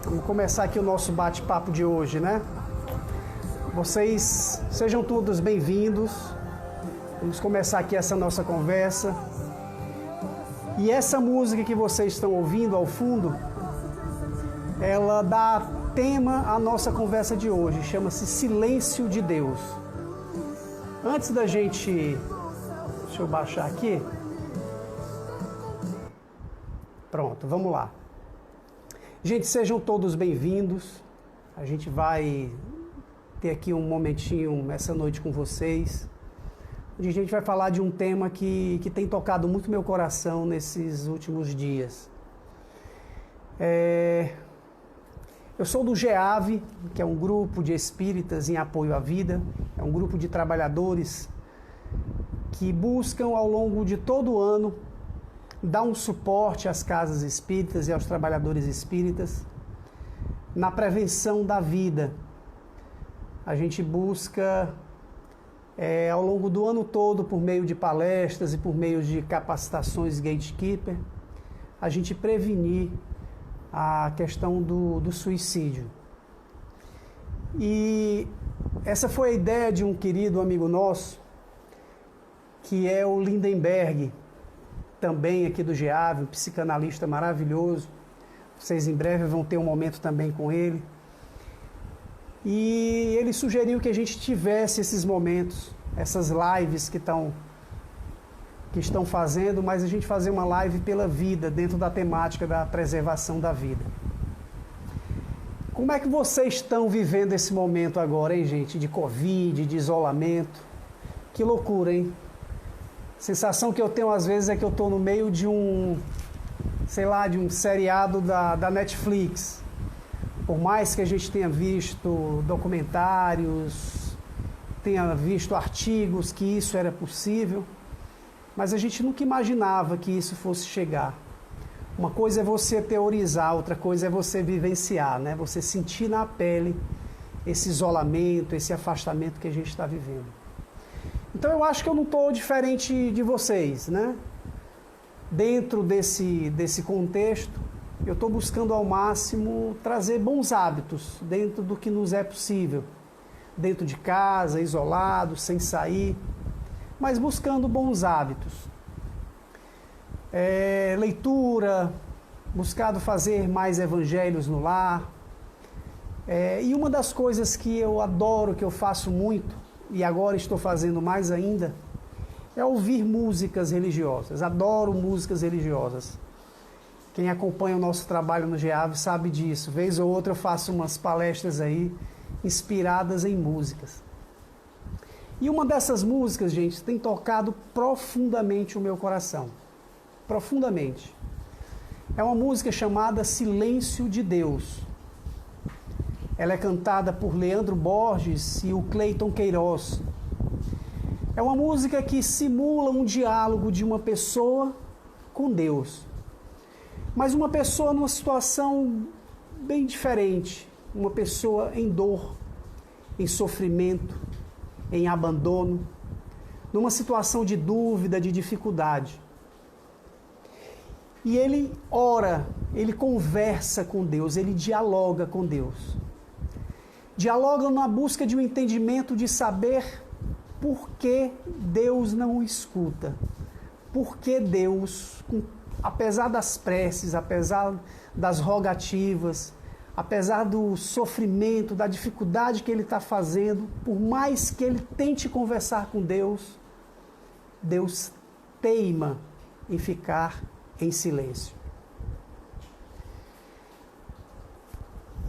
Vamos começar aqui o nosso bate-papo de hoje, né? Vocês sejam todos bem-vindos. Vamos começar aqui essa nossa conversa. E essa música que vocês estão ouvindo ao fundo, ela dá tema à nossa conversa de hoje. Chama-se Silêncio de Deus. Antes da gente... Deixa eu baixar aqui. Pronto, vamos lá. Gente, sejam todos bem-vindos. A gente vai ter aqui um momentinho essa noite com vocês, onde a gente vai falar de um tema que tem tocado muito meu coração nesses últimos dias. Eu sou do GEAV, que é um grupo de espíritas em apoio à vida. É um grupo de trabalhadores que buscam ao longo de todo o ano dar um suporte às casas espíritas e aos trabalhadores espíritas na prevenção da vida. A gente busca, ao longo do ano todo, por meio de palestras e por meio de capacitações gatekeeper, a gente prevenir a questão do suicídio. E essa foi a ideia de um querido amigo nosso, que é o Lindenberg, também aqui do GEAV, um psicanalista maravilhoso. Vocês em breve vão ter um momento também com ele. E ele sugeriu que a gente tivesse esses momentos, essas lives que estão fazendo, mas a gente fazer uma live pela vida, dentro da temática da preservação da vida. Como é que vocês estão vivendo esse momento agora, hein, gente? De Covid, de isolamento. Que loucura, hein? A sensação que eu tenho às vezes é que eu estou no meio de um seriado da Netflix. Por mais que a gente tenha visto documentários, tenha visto artigos que isso era possível, mas a gente nunca imaginava que isso fosse chegar. Uma coisa é você teorizar, outra coisa é você vivenciar, né? Você sentir na pele esse isolamento, esse afastamento que a gente está vivendo. Então eu acho que eu não estou diferente de vocês, né? Dentro desse contexto, eu estou buscando ao máximo trazer bons hábitos dentro do que nos é possível. Dentro de casa, isolado, sem sair, mas buscando bons hábitos. Leitura, buscado fazer mais evangelhos no lar. E uma das coisas que eu adoro, que eu faço muito, e agora estou fazendo mais ainda, é ouvir músicas religiosas. Adoro músicas religiosas. Quem acompanha o nosso trabalho no GEAV sabe disso. Vez ou outra eu faço umas palestras aí inspiradas em músicas. E uma dessas músicas, gente, tem tocado profundamente o meu coração. Profundamente. É uma música chamada Silêncio de Deus. Ela é cantada por Leandro Borges e o Cleiton Queiroz. É uma música que simula um diálogo de uma pessoa com Deus. Mas uma pessoa numa situação bem diferente. Uma pessoa em dor, em sofrimento, em abandono, numa situação de dúvida, de dificuldade. E ele ora, ele conversa com Deus, ele dialoga com Deus. Dialoga na busca de um entendimento de saber por que Deus não o escuta. Por que Deus, apesar das preces, apesar das rogativas, apesar do sofrimento, da dificuldade que ele está fazendo, por mais que ele tente conversar com Deus, Deus teima em ficar em silêncio.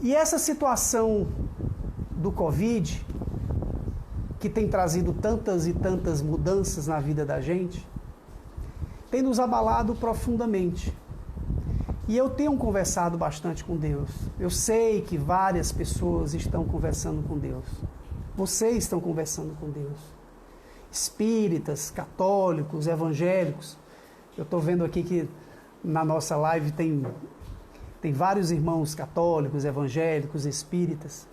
E essa situação do Covid, que tem trazido tantas e tantas mudanças na vida da gente, tem nos abalado profundamente. E eu tenho conversado bastante com Deus. Eu sei que várias pessoas estão conversando com Deus. Vocês estão conversando com Deus. Espíritas, católicos, evangélicos. Eu estou vendo aqui que na nossa live tem vários irmãos católicos, evangélicos, espíritas.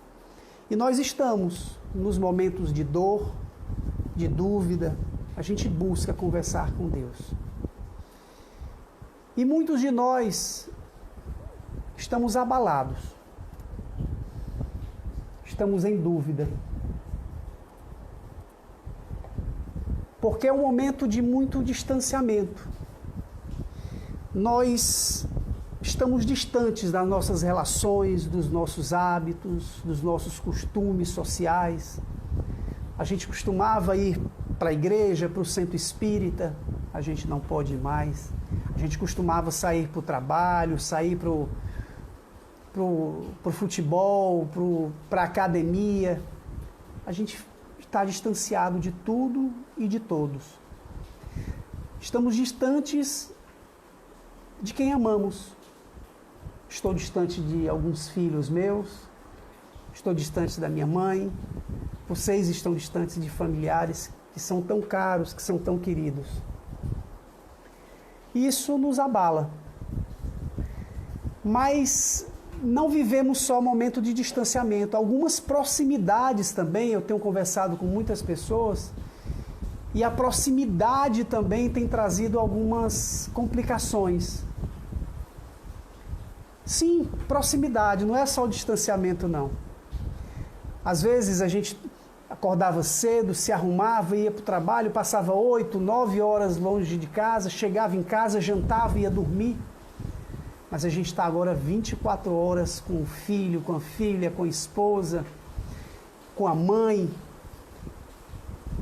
E nós estamos nos momentos de dor, de dúvida. A gente busca conversar com Deus. E muitos de nós estamos abalados. estamos em dúvida. Porque é um momento de muito distanciamento. Nós estamos distantes das nossas relações, dos nossos hábitos, dos nossos costumes sociais. A gente costumava ir para a igreja, para o centro espírita, a gente não pode ir mais. A gente costumava sair para o trabalho, sair para o futebol, para a academia. A gente está distanciado de tudo e de todos. Estamos distantes de quem amamos. Estou distante de alguns filhos meus, estou distante da minha mãe, vocês estão distantes de familiares que são tão caros, que são tão queridos. Isso nos abala. Mas não vivemos só momento de distanciamento, algumas proximidades também. Eu tenho conversado com muitas pessoas e a proximidade também tem trazido algumas complicações. Sim, proximidade, não é só o distanciamento, não. Às vezes a gente acordava cedo, se arrumava, ia para o trabalho, passava 8, 9 horas longe de casa, chegava em casa, jantava, ia dormir. Mas a gente está agora 24 horas com o filho, com a filha, com a esposa, com a mãe.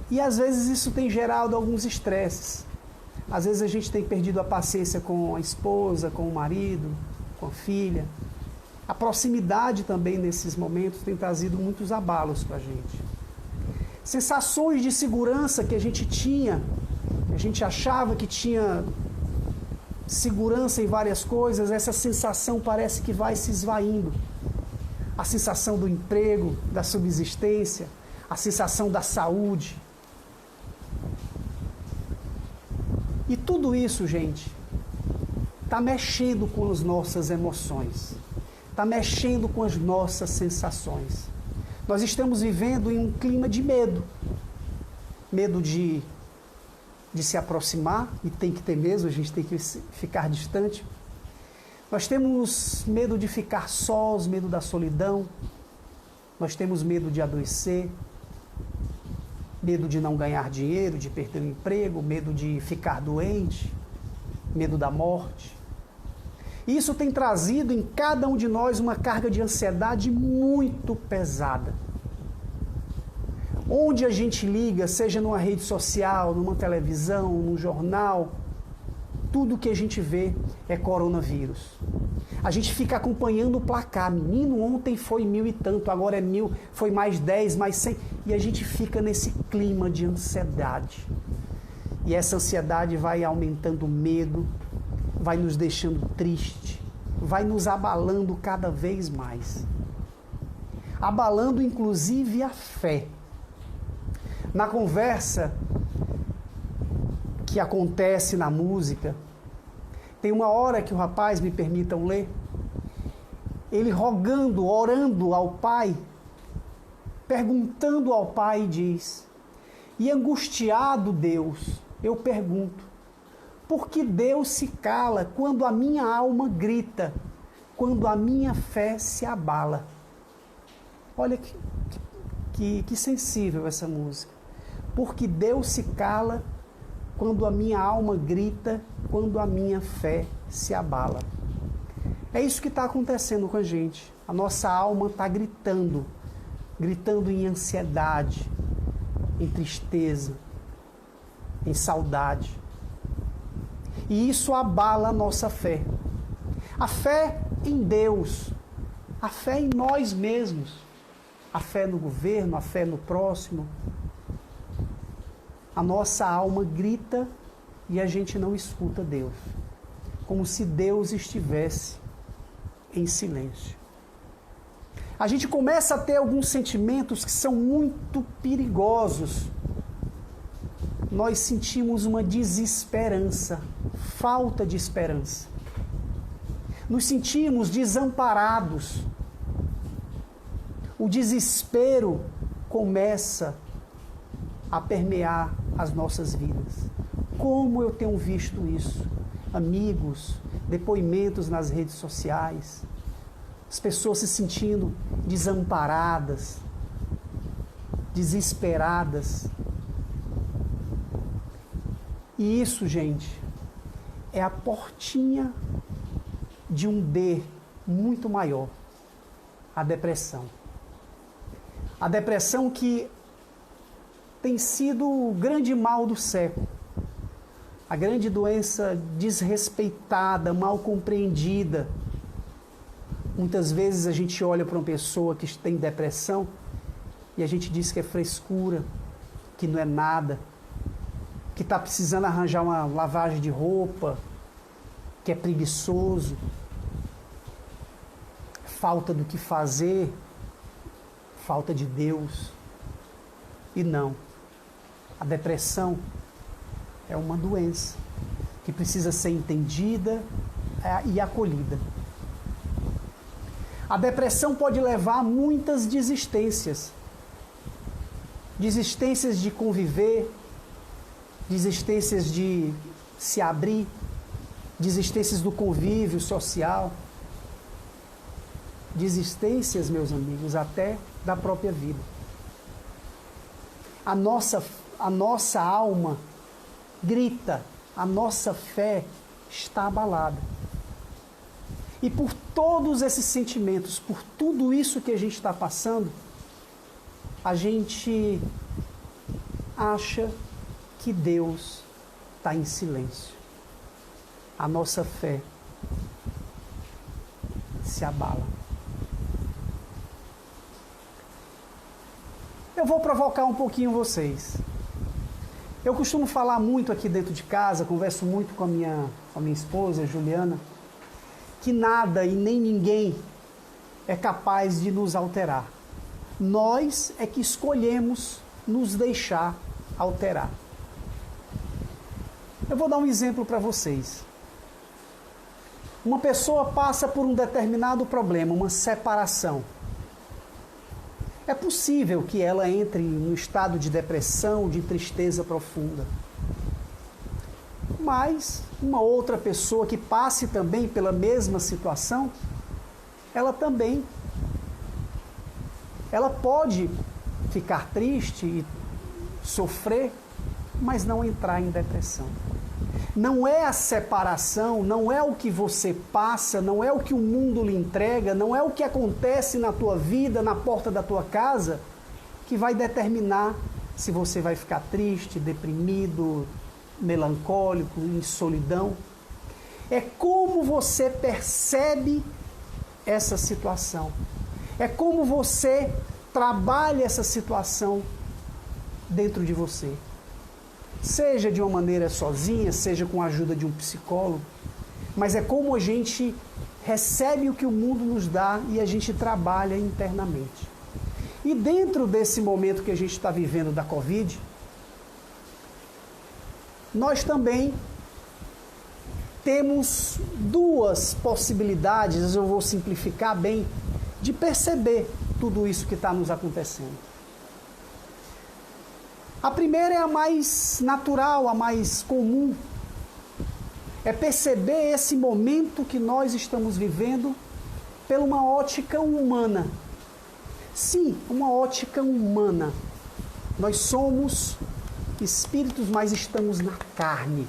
E às vezes isso tem gerado alguns estresses. Às vezes a gente tem perdido a paciência com a esposa, com o marido, com a filha. A proximidade também nesses momentos tem trazido muitos abalos para a gente. Sensações de segurança que a gente tinha, a gente achava que tinha segurança em várias coisas, essa sensação parece que vai se esvaindo. A sensação do emprego, da subsistência, a sensação da saúde. E tudo isso, gente, está mexendo com as nossas emoções, está mexendo com as nossas sensações. Nós estamos vivendo em um clima de medo. Medo de se aproximar, e tem que ter mesmo, a gente tem que ficar distante. Nós temos medo de ficar sós, medo da solidão. Nós temos medo de adoecer, medo de não ganhar dinheiro, de perder o emprego, medo de ficar doente, medo da morte. Isso tem trazido em cada um de nós uma carga de ansiedade muito pesada. Onde a gente liga, seja numa rede social, numa televisão, num jornal, tudo que a gente vê é coronavírus. A gente fica acompanhando o placar. Menino, ontem foi 1000 e tanto, agora é 1000, foi mais 10, mais 100. E a gente fica nesse clima de ansiedade. E essa ansiedade vai aumentando o medo, vai nos deixando triste, vai nos abalando cada vez mais. Abalando inclusive a fé. Na conversa que acontece na música, tem uma hora que o rapaz, me permitam ler, ele rogando, orando ao Pai, perguntando ao Pai, diz: e angustiado Deus, eu pergunto, por que Deus se cala quando a minha alma grita, quando a minha fé se abala? Olha que sensível essa música. Porque Deus se cala quando a minha alma grita, quando a minha fé se abala. É isso que está acontecendo com a gente. A nossa alma está gritando, gritando em ansiedade, em tristeza, em saudade. E isso abala a nossa fé. A fé em Deus, a fé em nós mesmos, a fé no governo, a fé no próximo. A nossa alma grita e a gente não escuta Deus, como se Deus estivesse em silêncio. A gente começa a ter alguns sentimentos que são muito perigosos. Nós sentimos uma desesperança, falta de esperança. Nos sentimos desamparados. O desespero começa a permear as nossas vidas. Como eu tenho visto isso? Amigos, depoimentos nas redes sociais. as pessoas se sentindo desamparadas, desesperadas. E isso, gente, é a portinha de um D muito maior, a depressão. A depressão que tem sido o grande mal do século. A grande doença desrespeitada, mal compreendida. Muitas vezes a gente olha para uma pessoa que tem depressão e a gente diz que é frescura, que não é nada, que está precisando arranjar uma lavagem de roupa, que é preguiçoso, falta do que fazer, falta de Deus. E não. A depressão é uma doença que precisa ser entendida e acolhida. A depressão pode levar a muitas desistências. Desistências de conviver, desistências de se abrir, desistências do convívio social, desistências, meus amigos, até da própria vida. A nossa alma grita, a nossa fé está abalada. E por todos esses sentimentos, por tudo isso que a gente está passando, a gente acha que Deus está em silêncio. A nossa fé se abala. Eu vou provocar um pouquinho vocês. Eu costumo falar muito aqui dentro de casa, converso muito com a minha esposa, Juliana, que nada e nem ninguém é capaz de nos alterar. Nós é que escolhemos nos deixar alterar. Eu vou dar um exemplo para vocês. Uma pessoa passa por um determinado problema, uma separação. É possível que ela entre no estado de depressão, de tristeza profunda. Mas uma outra pessoa que passe também pela mesma situação, ela pode ficar triste e sofrer, mas não entrar em depressão. Não é a separação, não é o que você passa, não é o que o mundo lhe entrega, não é o que acontece na tua vida, na porta da tua casa, que vai determinar se você vai ficar triste, deprimido, melancólico, em solidão. É como você percebe essa situação. É como você trabalha essa situação dentro de você. Seja de uma maneira sozinha, seja com a ajuda de um psicólogo, mas é como a gente recebe o que o mundo nos dá e a gente trabalha internamente. E dentro desse momento que a gente está vivendo da Covid, nós também temos duas possibilidades, eu vou simplificar bem, de perceber tudo isso que está nos acontecendo. A primeira é a mais natural, a mais comum. É perceber esse momento que nós estamos vivendo pela uma ótica humana. Sim, uma ótica humana. Nós somos espíritos, mas estamos na carne.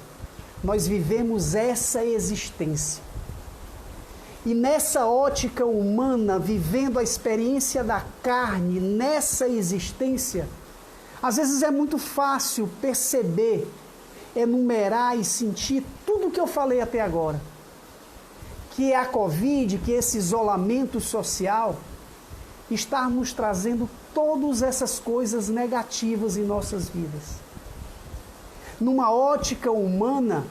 Nós vivemos essa existência. E nessa ótica humana, vivendo a experiência da carne, nessa existência, às vezes é muito fácil perceber, enumerar e sentir tudo o que eu falei até agora. Que é a Covid, que esse isolamento social está nos trazendo todas essas coisas negativas em nossas vidas. Numa ótica humana,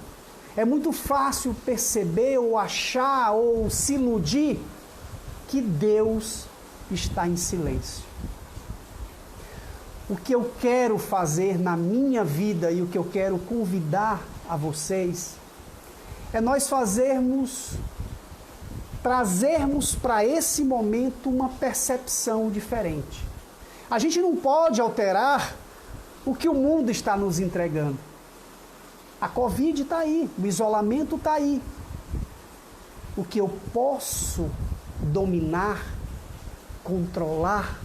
é muito fácil perceber ou achar ou se iludir que Deus está em silêncio. O que eu quero fazer na minha vida e o que eu quero convidar a vocês é nós trazermos para esse momento uma percepção diferente. A gente não pode alterar o que o mundo está nos entregando. A Covid está aí, o isolamento está aí. O que eu posso dominar, controlar,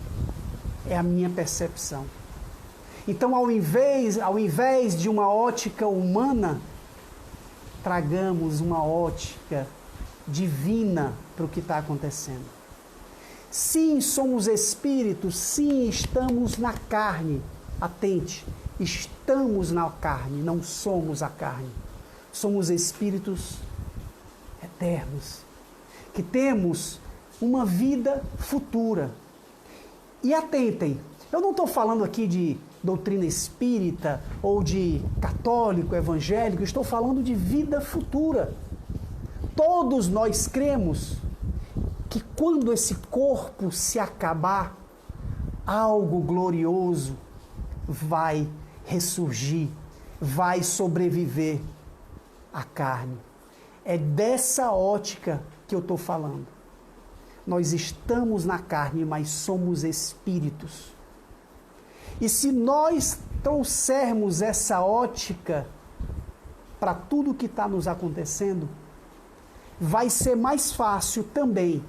é a minha percepção. Então, ao invés de uma ótica humana, tragamos uma ótica divina para o que está acontecendo. Sim, somos espíritos, sim, estamos na carne. Atente, estamos na carne, não somos a carne. Somos espíritos eternos, que temos uma vida futura. E atentem, eu não estou falando aqui de doutrina espírita ou de católico, evangélico, estou falando de vida futura. Todos nós cremos que quando esse corpo se acabar, algo glorioso vai ressurgir, vai sobreviver à carne. É dessa ótica que eu estou falando. Nós estamos na carne, mas somos espíritos. E se nós trouxermos essa ótica para tudo que está nos acontecendo, vai ser mais fácil também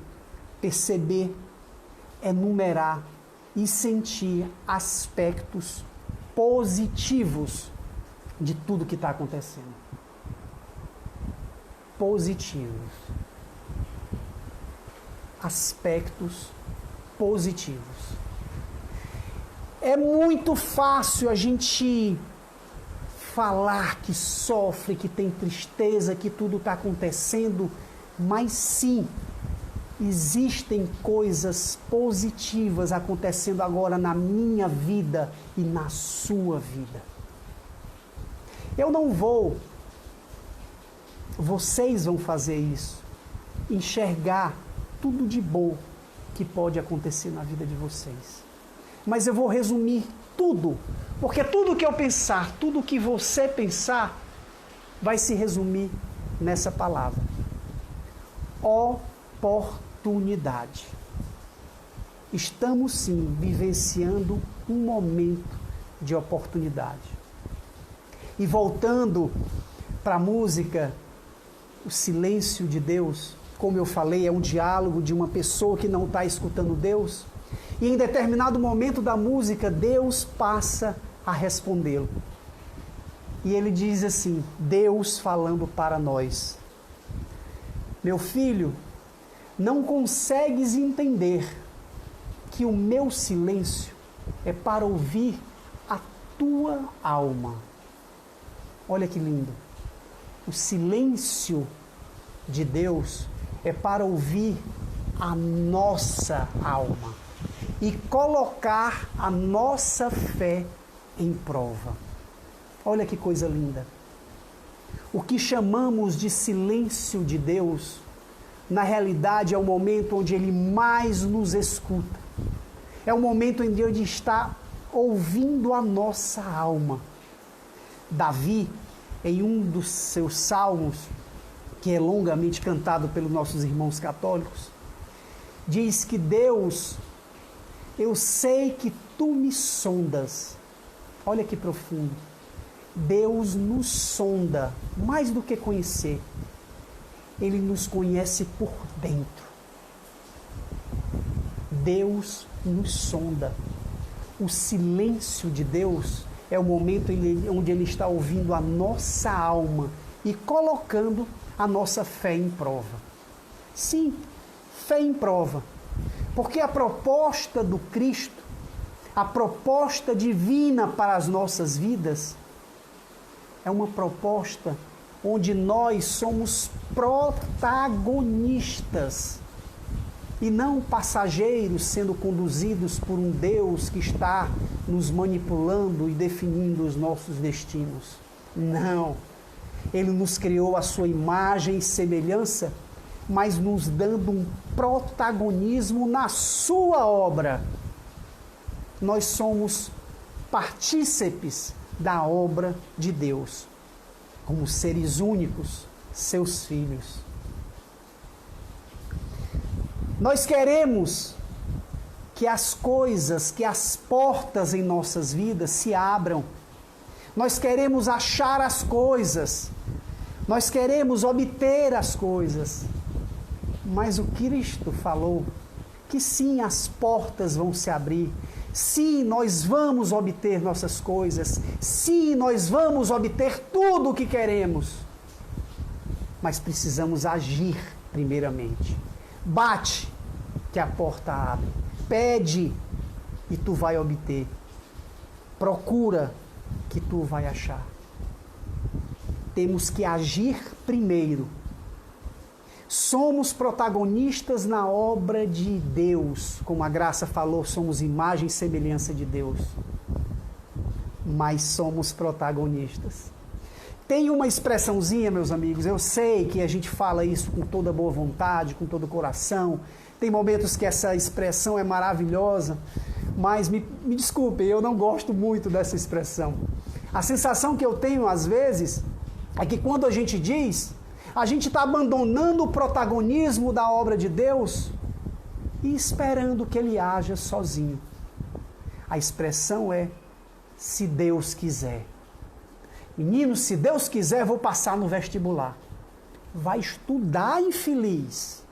perceber, enumerar e sentir aspectos positivos de tudo que está acontecendo. Positivos. Aspectos positivos. É muito fácil a gente falar que sofre, que tem tristeza, que tudo está acontecendo, mas sim, existem coisas positivas acontecendo agora na minha vida e na sua vida. Eu não vou, vocês vão fazer isso, enxergar tudo de bom que pode acontecer na vida de vocês. Mas eu vou resumir tudo, porque tudo que eu pensar, tudo que você pensar, vai se resumir nessa palavra: oportunidade. Estamos sim vivenciando um momento de oportunidade. E voltando para a música, o silêncio de Deus, como eu falei, é um diálogo de uma pessoa que não está escutando Deus. E em determinado momento da música, Deus passa a respondê-lo. E ele diz assim, Deus falando para nós: meu filho, não consegues entender que o meu silêncio é para ouvir a tua alma. Olha que lindo. O silêncio de Deus é para ouvir a nossa alma e colocar a nossa fé em prova. Olha que coisa linda. O que chamamos de silêncio de Deus, na realidade é o momento onde Ele mais nos escuta. É o momento em que Ele está ouvindo a nossa alma. Davi, em um dos seus salmos, que é longamente cantado pelos nossos irmãos católicos, diz que Deus, eu sei que tu me sondas. Olha que profundo. Deus nos sonda, mais do que conhecer. Ele nos conhece por dentro. Deus nos sonda. O silêncio de Deus é o momento onde Ele está ouvindo a nossa alma e colocando a nossa fé em prova. Sim, fé em prova. Porque a proposta do Cristo, a proposta divina para as nossas vidas, é uma proposta onde nós somos protagonistas e não passageiros sendo conduzidos por um Deus que está nos manipulando e definindo os nossos destinos. Não. Ele nos criou à sua imagem e semelhança, mas nos dando um protagonismo na sua obra. Nós somos partícipes da obra de Deus, como seres únicos, seus filhos. Nós queremos que as coisas, que as portas em nossas vidas se abram. Nós queremos achar as coisas. Nós queremos obter as coisas. Mas o Cristo falou que sim, as portas vão se abrir, sim, nós vamos obter nossas coisas, sim, nós vamos obter tudo o que queremos, mas precisamos agir primeiramente. Bate, que a porta abre. Pede, e tu vai obter. Procura, que tu vai achar. Temos que agir primeiro. Somos protagonistas na obra de Deus. Como a Graça falou, somos imagem e semelhança de Deus. Mas somos protagonistas. Tem uma expressãozinha, meus amigos, eu sei que a gente fala isso com toda boa vontade, com todo o coração. Tem momentos que essa expressão é maravilhosa, mas me desculpem, eu não gosto muito dessa expressão. A sensação que eu tenho às vezes é que quando a gente diz, a gente está abandonando o protagonismo da obra de Deus e esperando que Ele haja sozinho. A expressão é, se Deus quiser. Menino, se Deus quiser, vou passar no vestibular. Vai estudar, infeliz.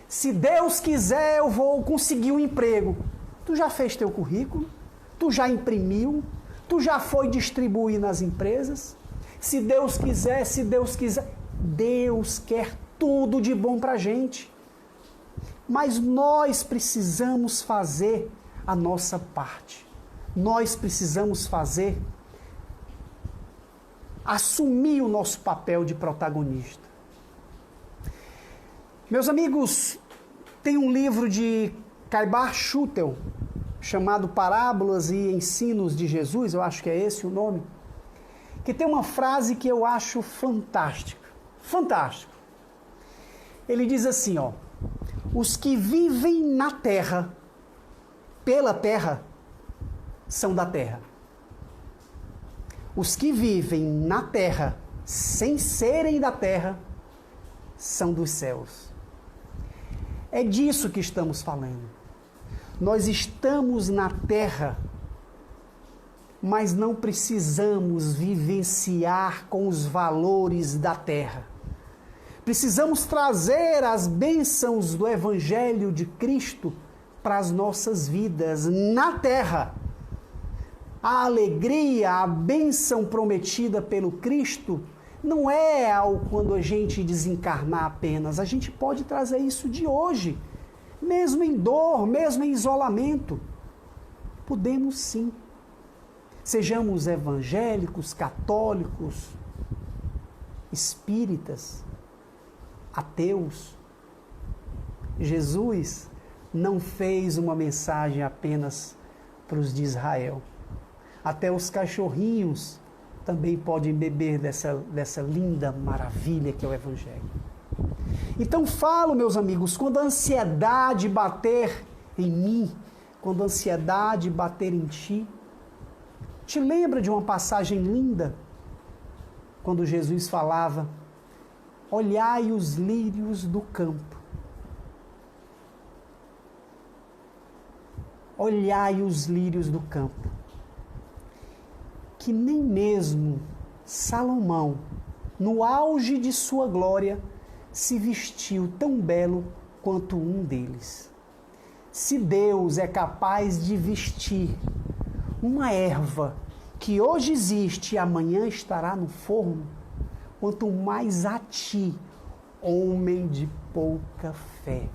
Se Deus quiser, eu vou conseguir um emprego. Tu já fez teu currículo? Tu já imprimiu? Tu já foi distribuir nas empresas? Se Deus quiser, se Deus quiser. Deus quer tudo de bom para a gente. Mas nós precisamos fazer a nossa parte. Nós precisamos assumir o nosso papel de protagonista. Meus amigos, tem um livro de Caibar Schutel, chamado Parábolas e Ensinos de Jesus, eu acho que é esse o nome, que tem uma frase que eu acho fantástica. Fantástico. Ele diz assim, ó, os que vivem na terra, pela terra, são da terra. Os que vivem na terra, sem serem da terra, são dos céus. É disso que estamos falando. Nós estamos na terra, mas não precisamos vivenciar com os valores da terra. Precisamos trazer as bênçãos do Evangelho de Cristo para as nossas vidas na terra. A alegria, a bênção prometida pelo Cristo não é quando a gente desencarnar apenas. A gente pode trazer isso de hoje, mesmo em dor, mesmo em isolamento. Podemos sim. Sejamos evangélicos, católicos, espíritas, ateus. Jesus não fez uma mensagem apenas para os de Israel. Até os cachorrinhos também podem beber dessa linda maravilha que é o Evangelho. Então falo, meus amigos, quando a ansiedade bater em mim, quando a ansiedade bater em ti, te lembra de uma passagem linda? Quando Jesus falava, olhai os lírios do campo. Olhai os lírios do campo. Que nem mesmo Salomão, no auge de sua glória, se vestiu tão belo quanto um deles. Se Deus é capaz de vestir uma erva que hoje existe e amanhã estará no forno, quanto mais a ti, homem de pouca fé.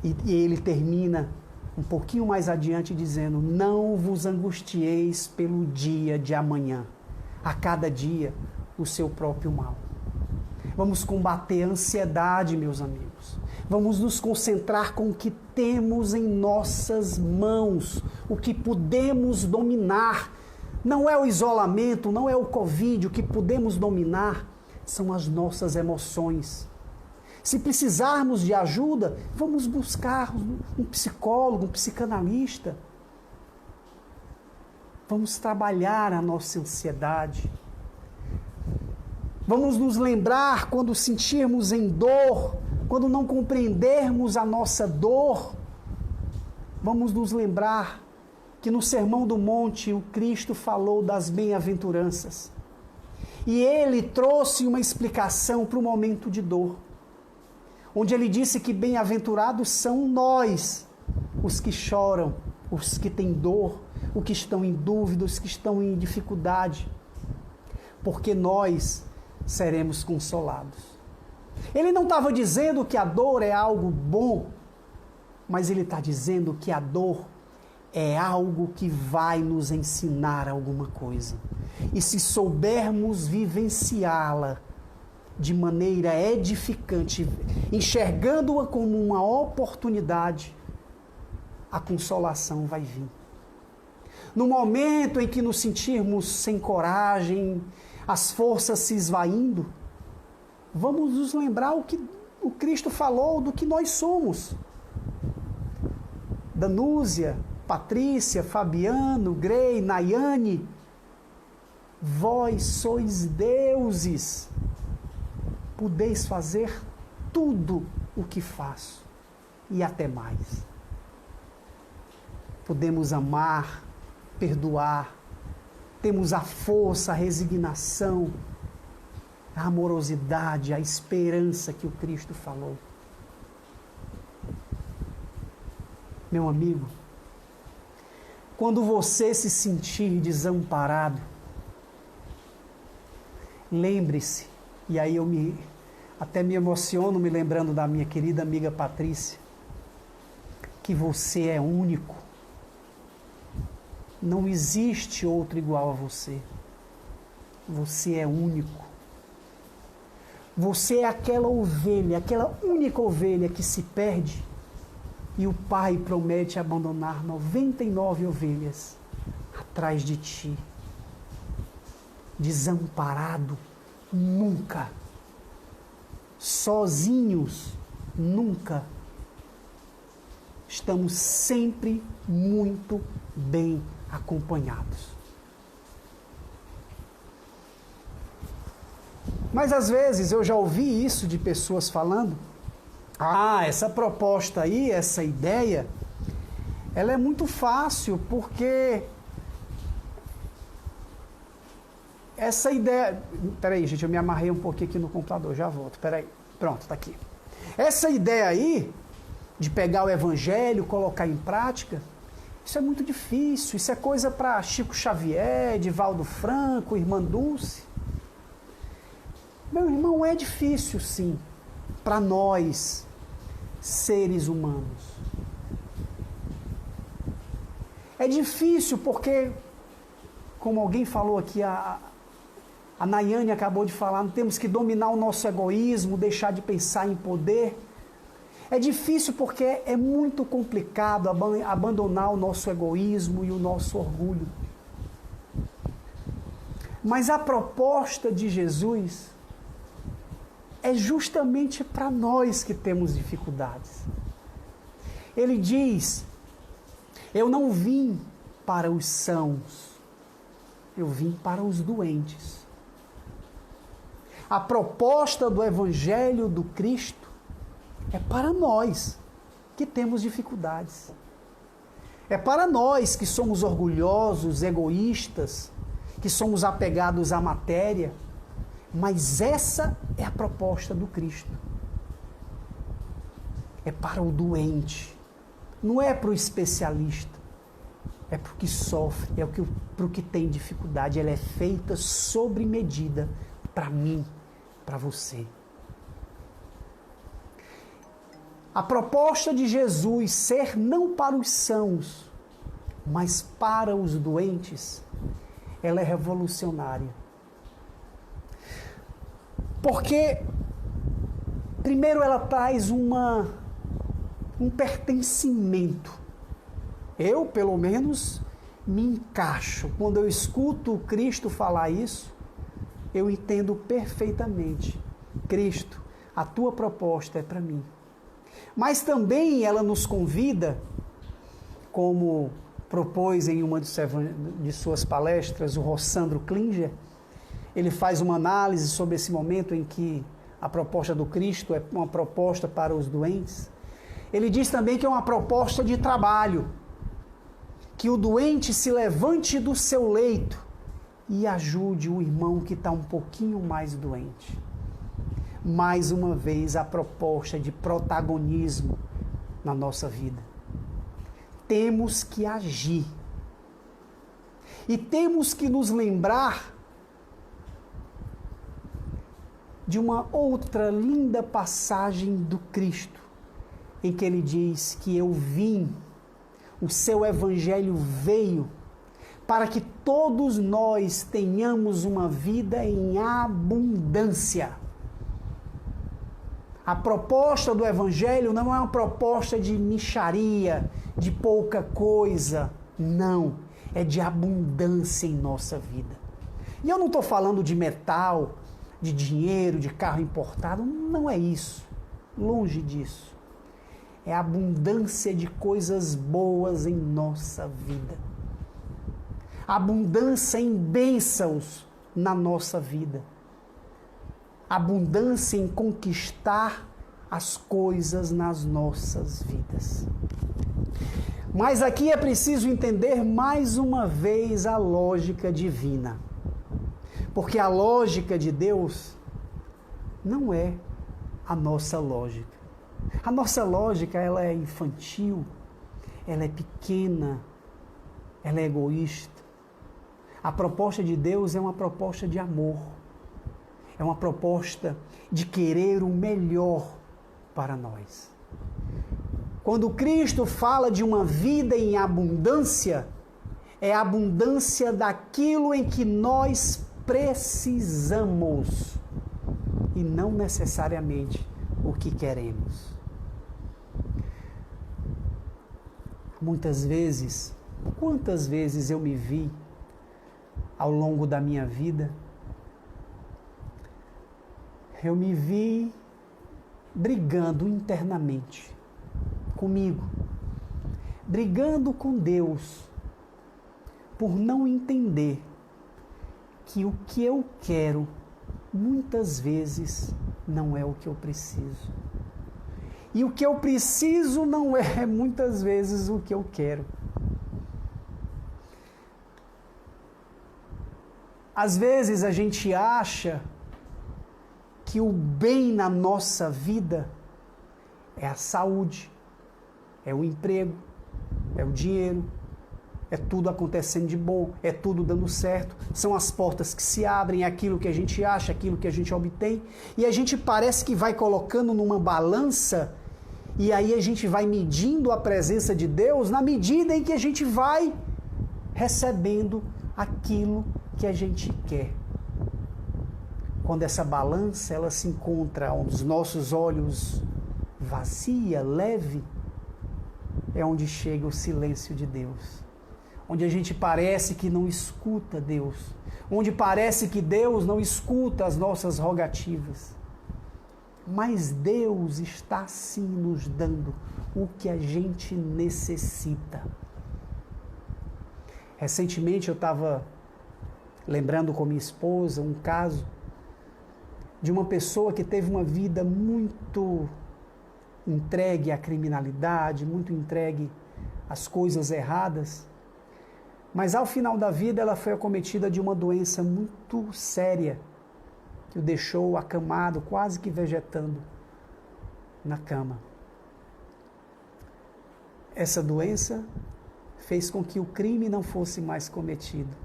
E ele termina um pouquinho mais adiante dizendo, não vos angustieis pelo dia de amanhã, a cada dia o seu próprio mal. Vamos combater a ansiedade, meus amigos. Vamos nos concentrar com o que temos em nossas mãos, o que podemos dominar. Não é o isolamento, não é o Covid, o que podemos dominar são as nossas emoções. Se precisarmos de ajuda, vamos buscar um psicólogo, um psicanalista. Vamos trabalhar a nossa ansiedade. Vamos nos lembrar quando sentirmos em dor, quando não compreendermos a nossa dor. Vamos nos lembrar que no Sermão do Monte o Cristo falou das bem-aventuranças. E ele trouxe uma explicação para o momento de dor. onde ele disse que bem-aventurados são nós, os que choram, os que têm dor, os que estão em dúvida, os que estão em dificuldade, porque nós seremos consolados. Ele não estava dizendo que a dor é algo bom, mas ele está dizendo que a dor é algo que vai nos ensinar alguma coisa. E se soubermos vivenciá-la de maneira edificante, enxergando-a como uma oportunidade, a consolação vai vir. No momento em que nos sentirmos sem coragem, as forças se esvaindo, vamos nos lembrar o que o Cristo falou do que nós somos. Danúzia, Patrícia, Fabiano, Grey, Nayane, vós sois deuses, podeis fazer tudo o que faço e até mais. Podemos amar, perdoar, temos a força, a resignação, a amorosidade, a esperança que o Cristo falou. Meu amigo, quando você se sentir desamparado, lembre-se, e aí até me emociono me lembrando da minha querida amiga Patrícia, que você é único. Não existe outro igual a você. Você é único. Você é aquela ovelha, aquela única ovelha que se perde e o Pai promete abandonar 99 ovelhas atrás de ti. Desamparado, nunca. Sozinhos, nunca. Estamos sempre muito bem acompanhados. Mas às vezes eu já ouvi isso de pessoas falando: essa proposta aí, essa ideia, ela é muito fácil, porque essa ideia... Peraí, gente, eu me amarrei um pouquinho aqui no computador, já volto, peraí. Pronto, tá aqui. Essa ideia aí, de pegar o evangelho, colocar em prática, isso é muito difícil, isso é coisa para Chico Xavier, Divaldo Franco, Irmã Dulce. Meu irmão, é difícil sim, para nós, seres humanos. É difícil porque, como alguém falou aqui, a Nayane acabou de falar, não temos que dominar o nosso egoísmo, deixar de pensar em poder. É difícil porque é muito complicado abandonar o nosso egoísmo e o nosso orgulho. Mas a proposta de Jesus é justamente para nós que temos dificuldades. Ele diz: eu não vim para os sãos, eu vim para os doentes. A proposta do Evangelho do Cristo é para nós que temos dificuldades. É para nós que somos orgulhosos, egoístas, que somos apegados à matéria. Mas essa é a proposta do Cristo. É para o doente. Não é para o especialista. É para o que sofre, é para o que tem dificuldade. Ela é feita sobre medida para mim, para você. A proposta de Jesus ser não para os sãos, mas para os doentes, ela é revolucionária. Porque, primeiro, ela traz um pertencimento. Eu, pelo menos, me encaixo. Quando eu escuto o Cristo falar isso, eu entendo perfeitamente. Cristo, a tua proposta é para mim. Mas também ela nos convida, como propôs em uma de suas palestras o Rossandro Klinger. Ele faz uma análise sobre esse momento em que a proposta do Cristo é uma proposta para os doentes. Ele diz também que é uma proposta de trabalho, que o doente se levante do seu leito e ajude o irmão que está um pouquinho mais doente. mais uma vez a proposta de protagonismo na nossa vida. Temos que agir. E temos que nos lembrar de uma outra linda passagem do Cristo, em que ele diz que eu vim, o seu evangelho veio para que todos nós tenhamos uma vida em abundância. A proposta do evangelho não é uma proposta de mixaria, de pouca coisa, não. É de abundância em nossa vida. E eu não estou falando de metal, de dinheiro, de carro importado, não é isso. Longe disso. É abundância de coisas boas em nossa vida. Abundância em bênçãos na nossa vida. Abundância em conquistar as coisas nas nossas vidas. Mas aqui é preciso entender mais uma vez a lógica divina. Porque a lógica de Deus não é a nossa lógica. A nossa lógica, ela é infantil, ela é pequena, ela é egoísta. A proposta de Deus é uma proposta de amor. É uma proposta de querer o melhor para nós. Quando Cristo fala de uma vida em abundância, é a abundância daquilo em que nós precisamos e não necessariamente o que queremos. Muitas vezes, quantas vezes eu me vi ao longo da minha vida, eu me vi brigando internamente comigo, brigando com Deus, por não entender que o que eu quero, muitas vezes, não é o que eu preciso. E o que eu preciso não é, muitas vezes, o que eu quero. Às vezes a gente acha que o bem na nossa vida é a saúde, é o emprego, é o dinheiro, é tudo acontecendo de bom, é tudo dando certo, são as portas que se abrem, é aquilo que a gente acha, aquilo que a gente obtém, e a gente parece que vai colocando numa balança, e aí a gente vai medindo a presença de Deus na medida em que a gente vai recebendo aquilo que a gente quer. Quando essa balança ela se encontra aos nossos olhos vazia, leve, é onde chega o silêncio de Deus. Onde a gente parece que não escuta Deus. Onde parece que Deus não escuta as nossas rogativas. Mas Deus está sim nos dando o que a gente necessita. Recentemente eu estava lembrando com minha esposa um caso de uma pessoa que teve uma vida muito entregue à criminalidade, muito entregue às coisas erradas, mas ao final da vida ela foi acometida de uma doença muito séria, que o deixou acamado, quase que vegetando na cama. Essa doença fez com que o crime não fosse mais cometido.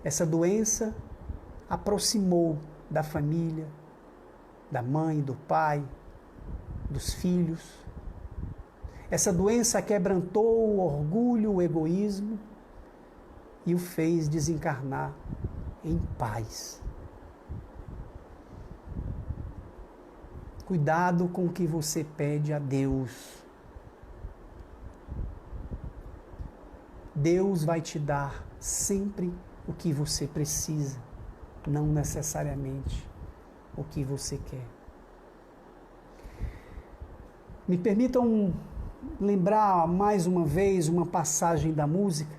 Essa doença aproximou da família, da mãe, do pai, dos filhos. Essa doença quebrantou o orgulho, o egoísmo e o fez desencarnar em paz. Cuidado com o que você pede a Deus. Deus vai te dar sempre o que você precisa, não necessariamente o que você quer. Me permitam lembrar mais uma vez uma passagem da música.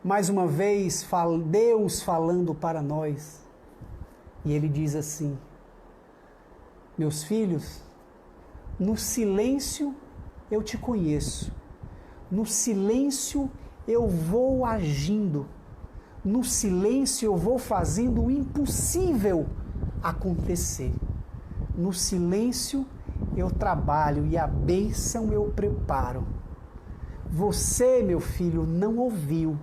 Mais uma vez, Deus falando para nós. E Ele diz assim: meus filhos, no silêncio eu te conheço. No silêncio eu vou agindo. No silêncio eu vou fazendo o impossível acontecer. No silêncio eu trabalho e a bênção eu preparo. Você, meu filho, não ouviu,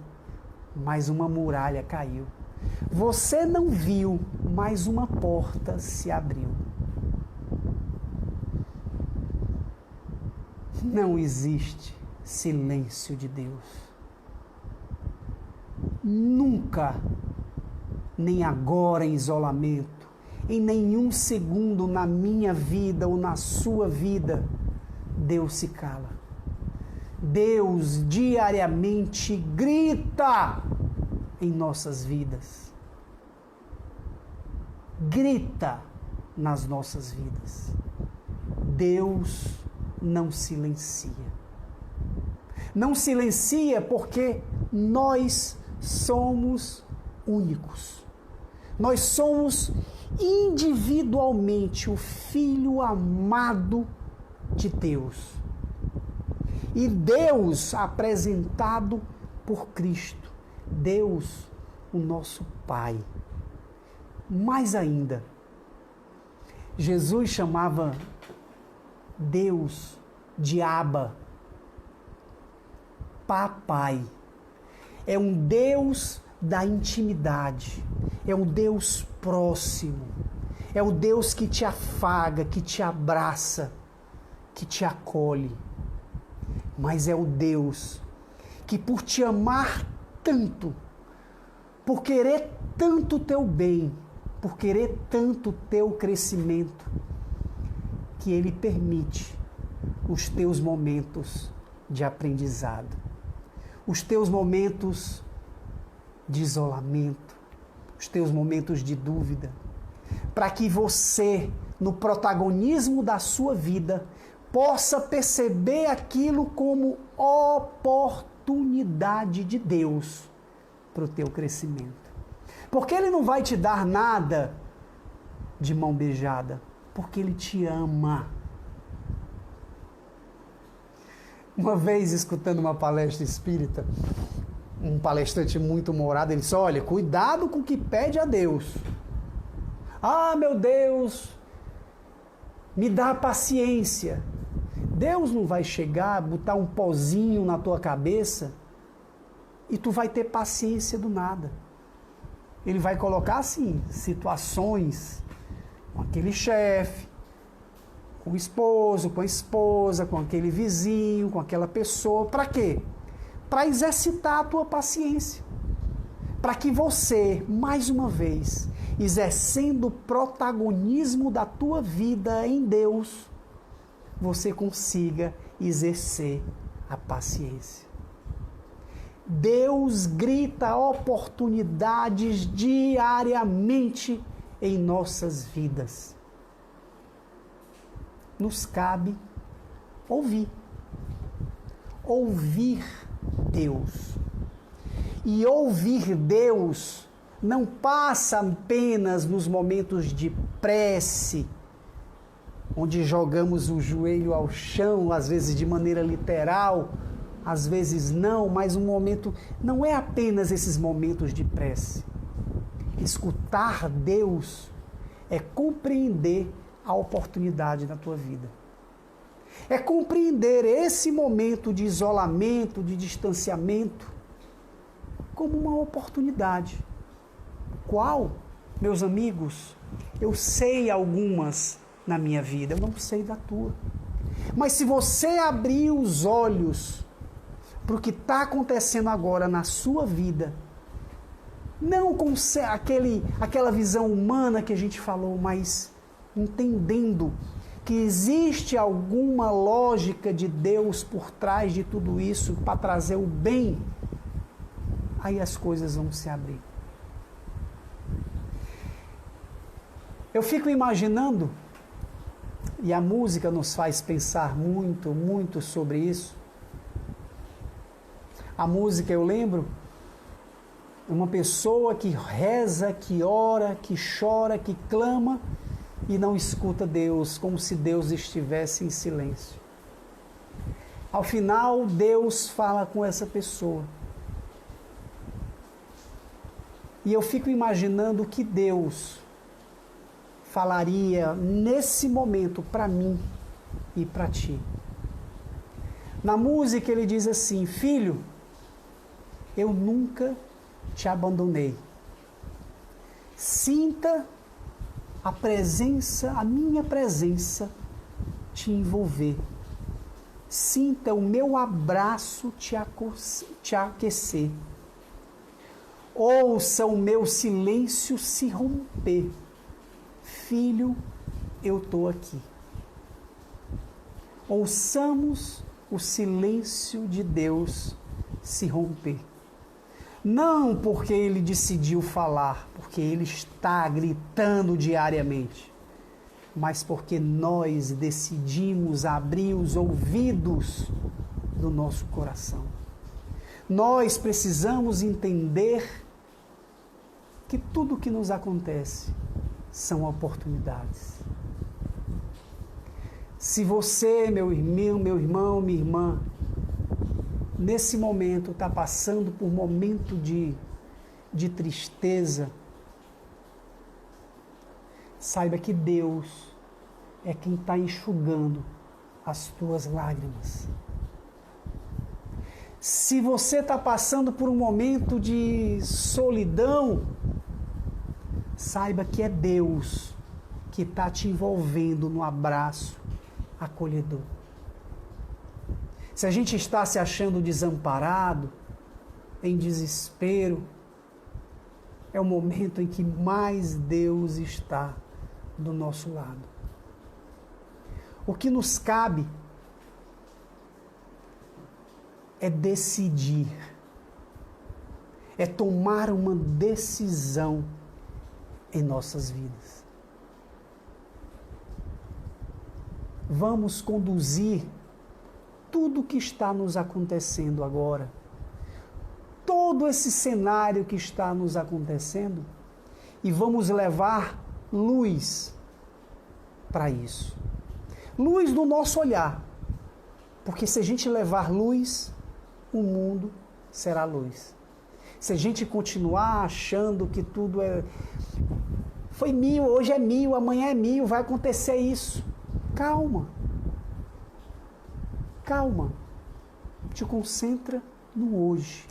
mas uma muralha caiu. Você não viu, mas uma porta se abriu. Não existe silêncio de Deus. Nunca, nem agora em isolamento, em nenhum segundo na minha vida ou na sua vida, Deus se cala. Deus diariamente grita em nossas vidas. Grita nas nossas vidas. Deus não silencia. Não silencia porque nós somos únicos. Nós somos individualmente o Filho amado de Deus. E Deus apresentado por Cristo. Deus, o nosso Pai. Mais ainda, Jesus chamava Deus de Abba, Papai. É um Deus da intimidade, é um Deus próximo, é o Deus que te afaga, que te abraça, que te acolhe. Mas é o Deus que, por te amar tanto, por querer tanto o teu bem, por querer tanto o teu crescimento, que Ele permite os teus momentos de aprendizado, os teus momentos de isolamento, os teus momentos de dúvida, para que você, no protagonismo da sua vida, possa perceber aquilo como oportunidade de Deus para o teu crescimento. Porque Ele não vai te dar nada de mão beijada, porque Ele te ama. Uma vez, escutando uma palestra espírita, um palestrante muito humorado, ele disse: olha, cuidado com o que pede a Deus. Ah, meu Deus, me dá paciência. Deus não vai chegar, botar um pozinho na tua cabeça e tu vai ter paciência do nada. Ele vai colocar, assim, situações com aquele chefe, com o esposo, com a esposa, com aquele vizinho, com aquela pessoa. Para quê? Para exercitar a tua paciência. Para que você, mais uma vez, exercendo o protagonismo da tua vida em Deus, você consiga exercer a paciência. Deus grita oportunidades diariamente em nossas vidas. Nos cabe ouvir. Ouvir Deus. E ouvir Deus não passa apenas nos momentos de prece, onde jogamos o joelho ao chão, às vezes de maneira literal, às vezes não, mas um momento, não é apenas esses momentos de prece. Escutar Deus é compreender a oportunidade da tua vida. É compreender esse momento de isolamento, de distanciamento, como uma oportunidade. Qual, meus amigos? Eu sei algumas na minha vida, eu não sei da tua. Mas se você abrir os olhos para o que está acontecendo agora na sua vida, não com aquela visão humana que a gente falou, mas entendendo que existe alguma lógica de Deus por trás de tudo isso para trazer o bem, aí as coisas vão se abrir. Eu fico imaginando, e a música nos faz pensar muito, muito sobre isso. A música, eu lembro, uma pessoa que reza, que ora, que chora, que clama e não escuta Deus, como se Deus estivesse em silêncio. Ao final, Deus fala com essa pessoa. E eu fico imaginando que Deus falaria nesse momento para mim e para ti. Na música ele diz assim: filho, eu nunca te abandonei. Sinta a minha presença te envolver. Sinta o meu abraço te aquecer. Ouça o meu silêncio se romper. Filho, eu estou aqui. Ouçamos o silêncio de Deus se romper. Não porque Ele decidiu falar, porque Ele está gritando diariamente, mas porque nós decidimos abrir os ouvidos do nosso coração. Nós precisamos entender que tudo que nos acontece são oportunidades. Se você, meu irmão, minha irmã, nesse momento está passando por um momento de tristeza, saiba que Deus é quem está enxugando as tuas lágrimas. Se você está passando por um momento de solidão, saiba que é Deus que está te envolvendo no abraço acolhedor. Se a gente está se achando desamparado, em desespero, é o momento em que mais Deus está do nosso lado. O que nos cabe é decidir, é tomar uma decisão em nossas vidas. Vamos conduzir tudo o que está nos acontecendo agora, todo esse cenário que está nos acontecendo, e vamos levar luz para isso. Luz no nosso olhar, porque se a gente levar luz, o mundo será luz. Se a gente continuar achando que tudo foi 1000, hoje é 1000, amanhã é 1000, vai acontecer isso. Calma. Calma. Te concentra no hoje.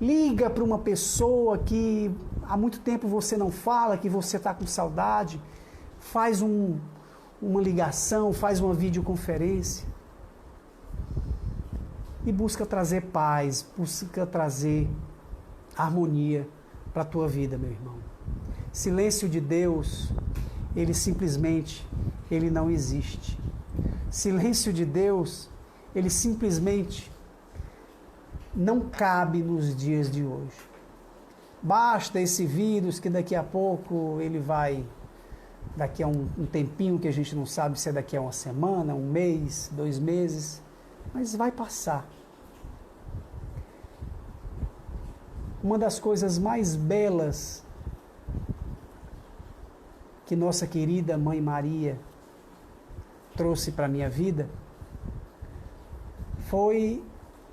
Liga para uma pessoa que há muito tempo você não fala, que você está com saudade. Faz uma ligação, faz uma videoconferência. E busca trazer paz, busca trazer harmonia para a tua vida, meu irmão. Silêncio de Deus, ele não existe. Silêncio de Deus, ele simplesmente não cabe nos dias de hoje. Basta esse vírus que daqui a pouco ele vai, daqui a um tempinho que a gente não sabe se é daqui a uma semana, um mês, 2 meses, mas vai passar. Uma das coisas mais belas que nossa querida Mãe Maria trouxe para a minha vida foi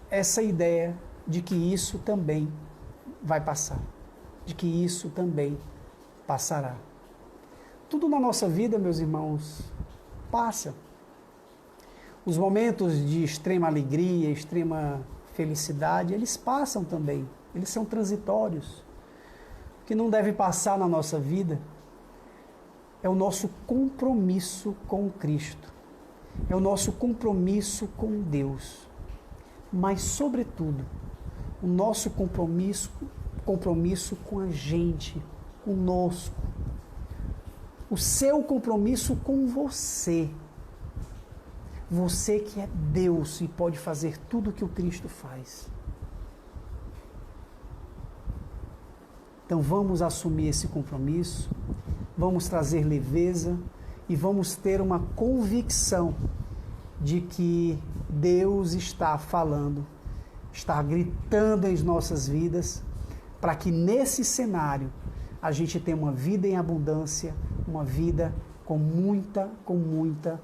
essa ideia de que isso também vai passar, de que isso também passará. Tudo na nossa vida, meus irmãos, passa. Os momentos de extrema alegria, extrema felicidade, eles passam também, eles são transitórios. O que não deve passar na nossa vida é o nosso compromisso com Cristo, é o nosso compromisso com Deus, mas, sobretudo, o nosso compromisso com a gente, conosco, o seu compromisso com você, você que é Deus e pode fazer tudo o que o Cristo faz. Então vamos assumir esse compromisso, vamos trazer leveza e vamos ter uma convicção de que Deus está falando, está gritando em nossas vidas, para que nesse cenário a gente tenha uma vida em abundância, uma vida com muita